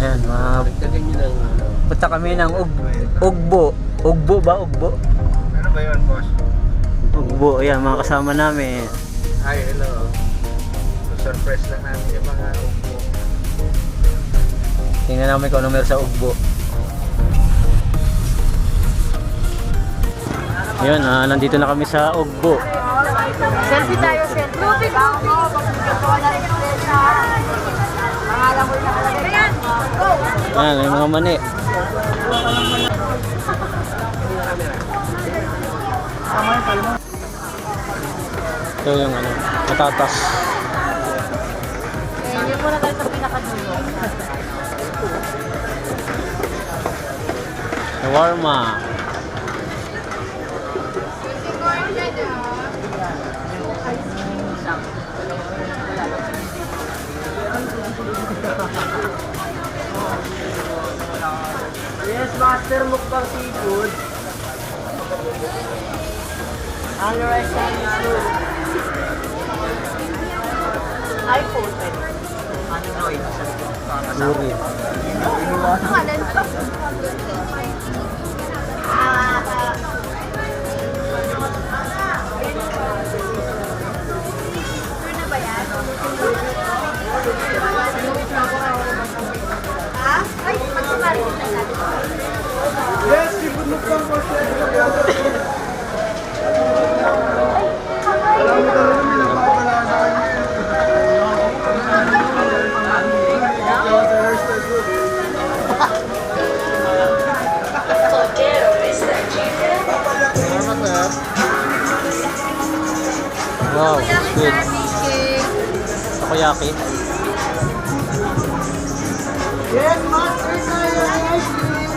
Ayan, Dagdagan nyo ng ano. punta kami ng Ugbo. Ugbo ba? Ugbo? Ano ba yun, boss? Ugbo, ayan, mga kasama namin. Hi, hello. So, surprise lang namin yung mga ugbo. Tingnan namin kung ano meron sa Ugbo. Ayun, nandito na kami sa Ugbo. Selfie tayo, selfie. Groupie, pangalan mo yung nakalagay. Ayan, go! Ayan, may mga mani. Ito yung ano, patatas. Hindi muna tayo sa pinakadulo. Shawarma. Yes, master mukbang seafood. Ang rice seafood. iPhone. Ano no, ito sa Luri. Pangalan. Sure na ba yan? Ha? Ay, magsimari kita natin. Yes, seafood mukbang po siya. Alam mo talaga, may nagpapala sa kanya. Wow, sweet. Takoyaki. Yes, master tayo. Ice cream.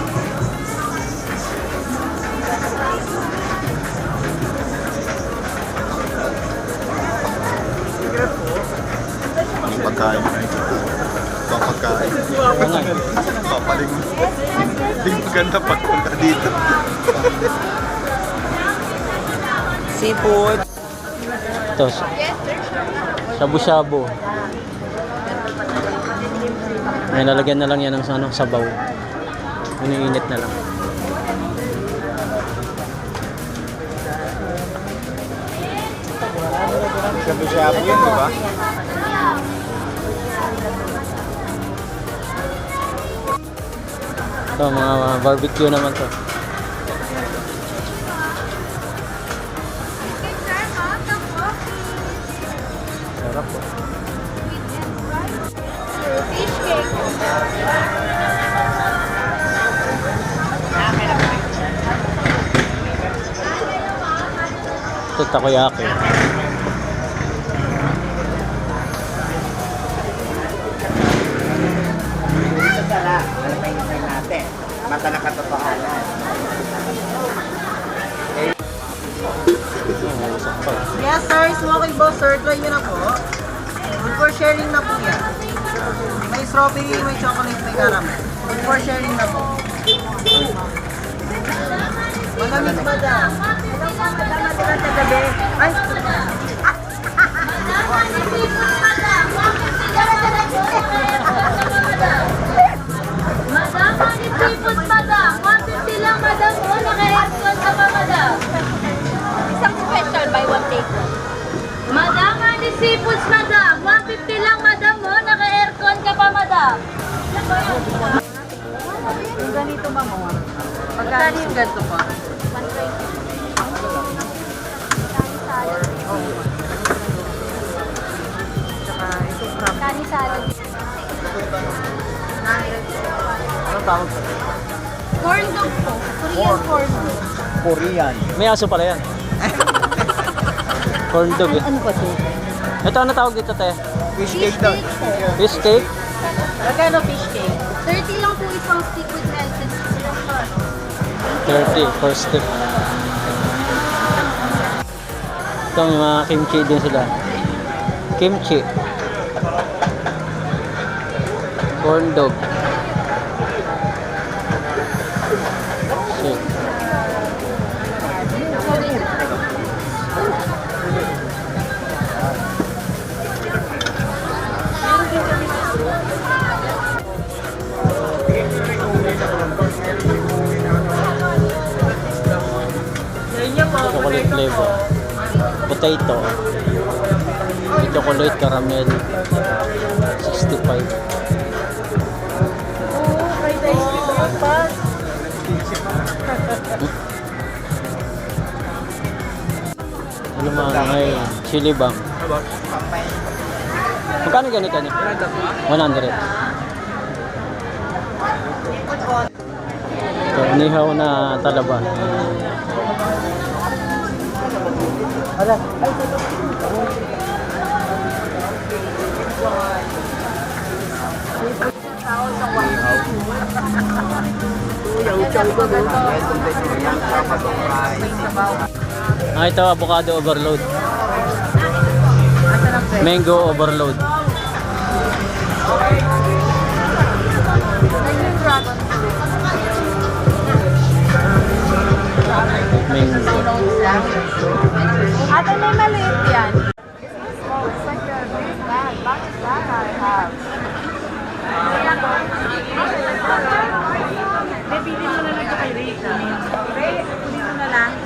Ang pagkain na ito. Ang pagkain. Oo nga. Papaling. Hindi maganda pagpunta dito. Seafood. Ito, shabu-shabu. May lalagyan na lang yan ng ano, sabaw. Iniinit na lang. Shabu-shabu yun, di ba? Ito, mga barbecue naman to. Sarap po. Fish cake. Ito, takoyaki. Ito tala. Ano pa yung natin? Mata na katotohanan. Oh, wasak pa. Yes sir, smoking boss sir, try nyo na po. Good for sharing na po yan. May strawberry, may chocolate, may caramel. Good for sharing na po. Malamig madam. Madam, sa gabi. Ay! Madam, honey seafood, madam. 150 lang, madam. O, naka-aircon ka pa, madam. Isang special, buy one take one. Madam, honey seafoods, madam. 150 lang, madam. O, naka-aircon ka pa, madam. Yung ganito ba mo? Pagkano yung ganito po? Tsaka ito crab. Kani salad. Anong tawag sa Corn dog po. Korean corn dog. Korean? May aso pala yan. Corn dog eh. Ano po ito? Ito, ano tawag dito, te? Fish cake daw. Fish cake? Magkano fish cake? 30 lang po isang stick with melted cheese. 30 per stick. Ito, may mga kimchi din sila. Kimchi. Corn dog. Shit. chocolate flavor. Potato. May chocolate caramel. 65. Ano mga ngayon? Chili bang. Magkano ganito niya? 100. So, nihaw na talaba. Ito, avocado overload. Mango overload. Mango. Ate, may maliit yan.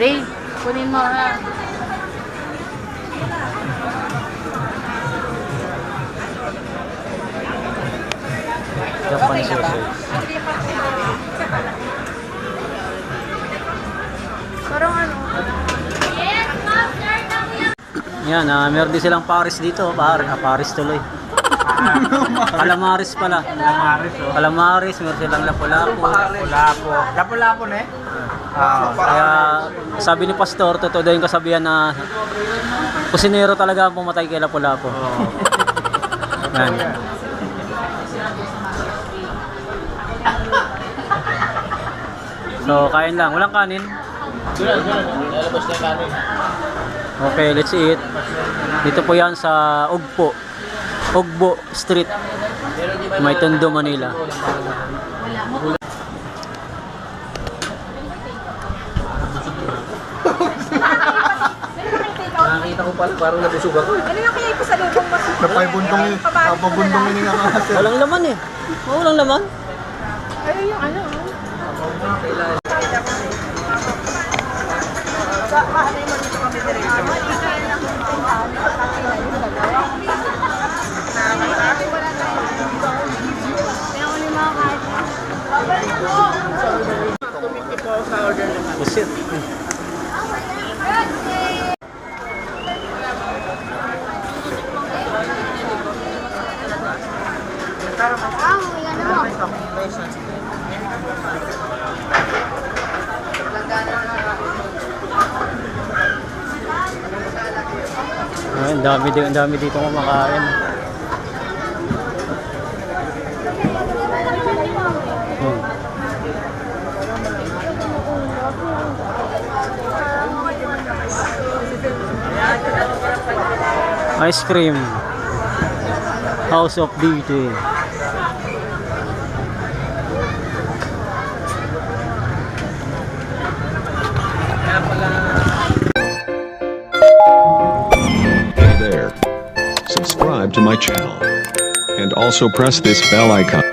Ray, kunin mo ha. Japanese sausage. Parang ano? Yes, master na Yan, meron din silang Paris dito. Paris tuloy. Calamaris pala. Calamaris, oh. Calamaris, meron silang lapu-lapu. Lapu-lapu. Lapu-lapu na eh. Kaya sabi ni Pastor, totoo daw yung kasabihan na kusinero talaga ang pumatay kay lapu-lapu. Yan. So, kain lang. Walang kanin. Okay, let's eat. Dito po yan sa Ugbo Street. May Tondo, Manila. Nakita ko pala, parang nabusog ako. Ano yung kaya ko sa lubong mas? Napabundong ini nga kasi. Walang laman eh. Walang laman. Ano yung ano? Pusit. Ay, ang dami dito kumakain. Ice cream. House of Beauty. Hey there. Subscribe to my channel. And also press this bell icon.